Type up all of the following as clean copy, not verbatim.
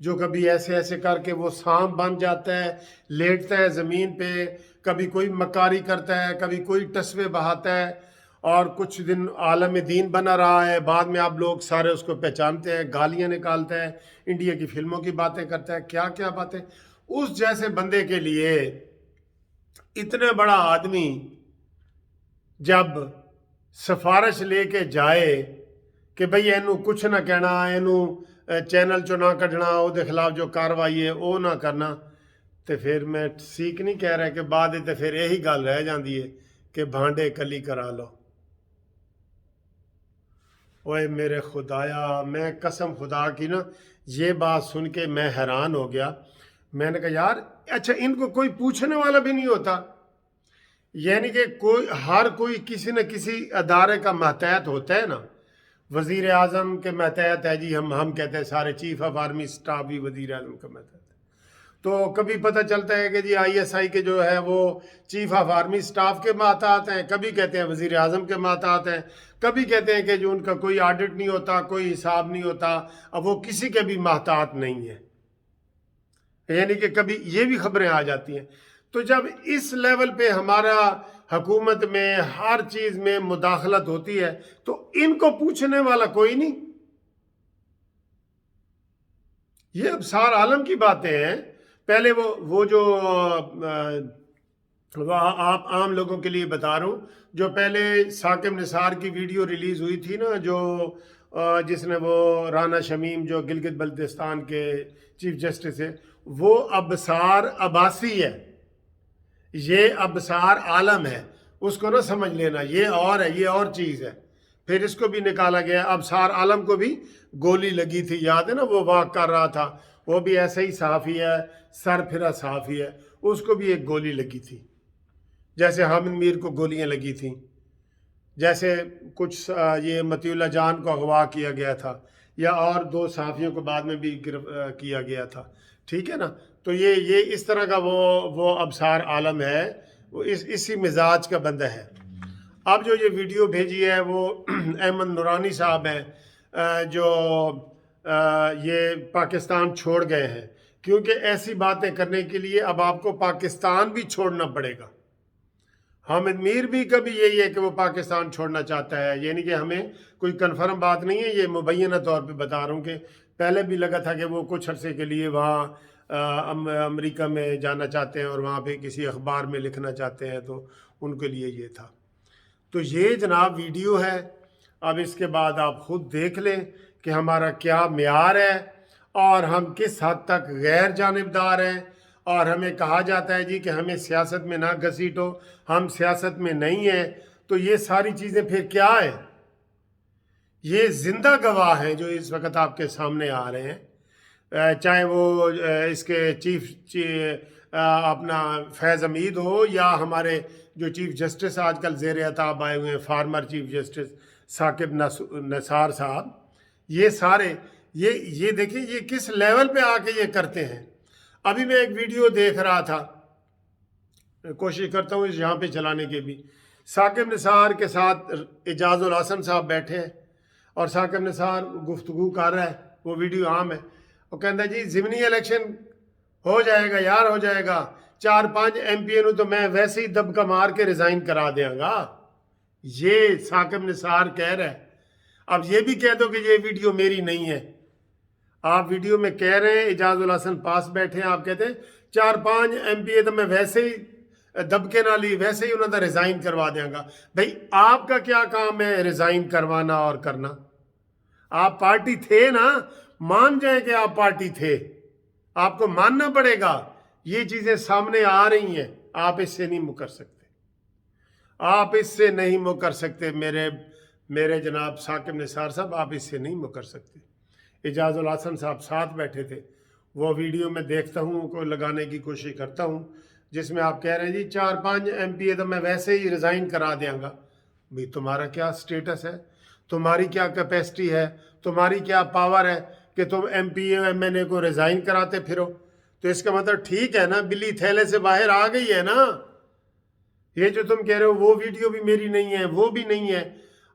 جو کبھی ایسے ایسے کر کے وہ سانپ بن جاتا ہے، لیٹتا ہے زمین پہ، کبھی کوئی مکاری کرتا ہے، کبھی کوئی ٹسوے بہاتا ہے، اور کچھ دن عالم دین بنا رہا ہے، بعد میں آپ لوگ سارے اس کو پہچانتے ہیں، گالیاں نکالتا ہے، انڈیا کی فلموں کی باتیں کرتا ہے، کیا کیا باتیں۔ اس جیسے بندے کے لیے اتنا بڑا آدمی جب سفارش لے کے جائے کہ بھئی اینو کچھ نہ کہنا، اینو چینل چو نہ کڈنا، او دے خلاف جو کاروائی ہے او نہ کرنا، تو پھر میں سیکھ نہیں کہہ رہا کہ بعد تے پھر یہی گل رہ جاندی ہے کہ بھانڈے کلی کرا لو۔ اوے میرے خدایا، میں قسم خدا کی نا یہ بات سن کے میں حیران ہو گیا۔ میں نے کہا یار اچھا ان کو کوئی پوچھنے والا بھی نہیں ہوتا، یعنی کہ ہر کوئی کسی نہ کسی ادارے کا ماتحت ہوتا ہے نا۔ وزیر اعظم کے ماتحت ہے جی، ہم کہتے ہیں سارے چیف آف آرمی سٹاف بھی وزیر اعظم کا ماتحت ہے۔ تو کبھی پتہ چلتا ہے کہ جی آئی ایس آئی کے جو ہے وہ چیف آف آرمی سٹاف کے ماتحت ہیں، کبھی کہتے ہیں وزیر اعظم کے ماتحت ہیں، کبھی کہتے ہیں کہ جو ان کا کوئی آڈٹ نہیں ہوتا، کوئی حساب نہیں ہوتا، اب وہ کسی کے بھی ماتحت نہیں ہے، یعنی کہ کبھی یہ بھی خبریں آ جاتی ہیں۔ تو جب اس لیول پہ ہمارا حکومت میں ہر چیز میں مداخلت ہوتی ہے تو ان کو پوچھنے والا کوئی نہیں۔ یہ ابصار عالم کی باتیں ہیں۔ پہلے وہ جو آپ عام لوگوں کے لیے بتا رہا ہوں، جو پہلے ثاقب نثار کی ویڈیو ریلیز ہوئی تھی نا، جو جس نے وہ رانا شمیم جو گلگت بلتستان کے چیف جسٹس ہے، وہ ابصار عباسی ہے، یہ ابصار عالم ہے، اس کو نہ سمجھ لینا، یہ اور ہے، یہ اور چیز ہے۔ پھر اس کو بھی نکالا گیا، ابصار عالم کو بھی گولی لگی تھی، یاد ہے نا، وہ واک کر رہا تھا، وہ بھی ایسے ہی صحافی ہے، سر پھرا صحافی ہے، اس کو بھی ایک گولی لگی تھی، جیسے حامد میر کو گولیاں لگی تھیں، جیسے کچھ یہ مطیع اللہ جان کو اغوا کیا گیا تھا، یا اور 2 صحافیوں کو بعد میں بھی کیا گیا تھا، ٹھیک ہے نا۔ تو یہ اس طرح کا وہ ابصار عالم ہے، وہ اسی مزاج کا بندہ ہے۔ اب جو یہ ویڈیو بھیجی ہے وہ احمد نورانی صاحب ہیں، جو یہ پاکستان چھوڑ گئے ہیں، کیونکہ ایسی باتیں کرنے کے لیے اب آپ کو پاکستان بھی چھوڑنا پڑے گا۔ حامد میر بھی کبھی یہی ہے کہ وہ پاکستان چھوڑنا چاہتا ہے، یعنی کہ ہمیں کوئی کنفرم بات نہیں ہے، یہ مبینہ طور پہ بتا رہا ہوں کہ پہلے بھی لگا تھا کہ وہ کچھ عرصے کے لیے وہاں امریکہ میں جانا چاہتے ہیں اور وہاں پہ کسی اخبار میں لکھنا چاہتے ہیں، تو ان کے لیے یہ تھا۔ تو یہ جناب ویڈیو ہے، اب اس کے بعد آپ خود دیکھ لیں کہ ہمارا کیا معیار ہے اور ہم کس حد تک غیر جانبدار ہیں، اور ہمیں کہا جاتا ہے جی کہ ہمیں سیاست میں نہ گھسیٹو، ہم سیاست میں نہیں ہیں۔ تو یہ ساری چیزیں پھر کیا ہیں؟ یہ زندہ گواہ ہیں جو اس وقت آپ کے سامنے آ رہے ہیں، چاہے وہ اس کے چیف اپنا فیض حمید ہو، یا ہمارے جو چیف جسٹس آج کل زیر اعتاب آئے ہوئے ہیں، farmer chief justice Saqib Nisar صاحب، یہ سارے یہ دیکھیں یہ کس لیول پہ آ کے یہ کرتے ہیں۔ ابھی میں ایک ویڈیو دیکھ رہا تھا، کوشش کرتا ہوں یہاں پہ چلانے کے بھی، ثاقب نثار کے ساتھ اعجاز الحسن صاحب بیٹھے ہیں اور ثاقب نثار گفتگو کر رہا ہے، وہ ویڈیو عام ہے، وہ کہتا ہے جی ضمنی الیکشن ہو جائے گا یار، ہو جائے گا، 4-5 ایم پی اے نو تو میں ویسے ہی دبکا مار کے ریزائن کرا دیا گا۔ یہ ثاقب نثار کہہ رہا ہے۔ اب یہ بھی کہہ دو کہ یہ ویڈیو میری نہیں ہے، آپ ویڈیو میں کہہ رہے ہیں اعجاز الحسن پاس بیٹھے ہیں، آپ کہتے ہیں 4-5 ایم پی اے تو میں ویسے ہی دبکے نہ لی، ویسے ہی انہوں نے ریزائن کروا دیا گا۔ بھئی آپ کا کیا کام ہے ریزائن کروانا اور کرنا؟ آپ پارٹی تھے نا، مان جائیں کہ آپ پارٹی تھے، آپ کو ماننا پڑے گا۔ یہ چیزیں سامنے آ رہی ہیں، آپ اس سے نہیں مکر سکتے، آپ اس سے نہیں مکر سکتے، میرے جناب ثاقب نثار صاحب، آپ اس سے نہیں مکر سکتے۔ اعجاز الحسن صاحب ساتھ بیٹھے تھے، وہ ویڈیو میں دیکھتا ہوں، کو لگانے کی کوشش کرتا ہوں، جس میں آپ کہہ رہے ہیں جی 4-5 ایم پی اے تو میں ویسے ہی ریزائن کرا دیا گا۔ بھئی تمہارا کیا سٹیٹس ہے، تمہاری کیا کیپیسٹی ہے، تمہاری کیا پاور ہے کہ تم M P A M N A کو ریزائن کراتے پھرو؟ تو اس کا مطلب ٹھیک ہے نا، بلی تھیلے سے باہر آ گئی ہے نا۔ یہ جو تم کہہ رہے ہو وہ ویڈیو بھی میری نہیں ہے، وہ بھی نہیں ہے،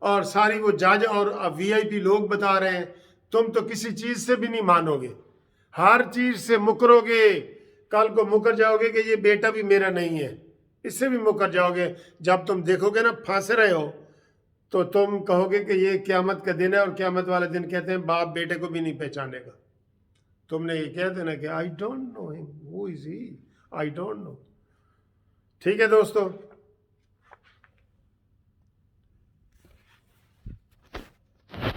اور ساری وہ جج اور وی آئی پی لوگ بتا رہے ہیں، تم تو کسی چیز سے بھی نہیں مانو گے۔ ہر چیز سے مکرو گے، کل کو مکر جاؤ گے کہ یہ بیٹا بھی میرا نہیں ہے، اس سے بھی مکر جاؤ گے۔ جب تم دیکھو گے نا پھنس رہے ہو تو تم کہو گے کہ یہ قیامت کا دن ہے، اور قیامت والے دن کہتے ہیں باپ بیٹے کو بھی نہیں پہچانے گا۔ تم نے یہ کہہ دینا کہ آئی ڈونٹ نو ہم، ہو از ہی، آئی ڈونٹ نو۔ ٹھیک ہے دوستو،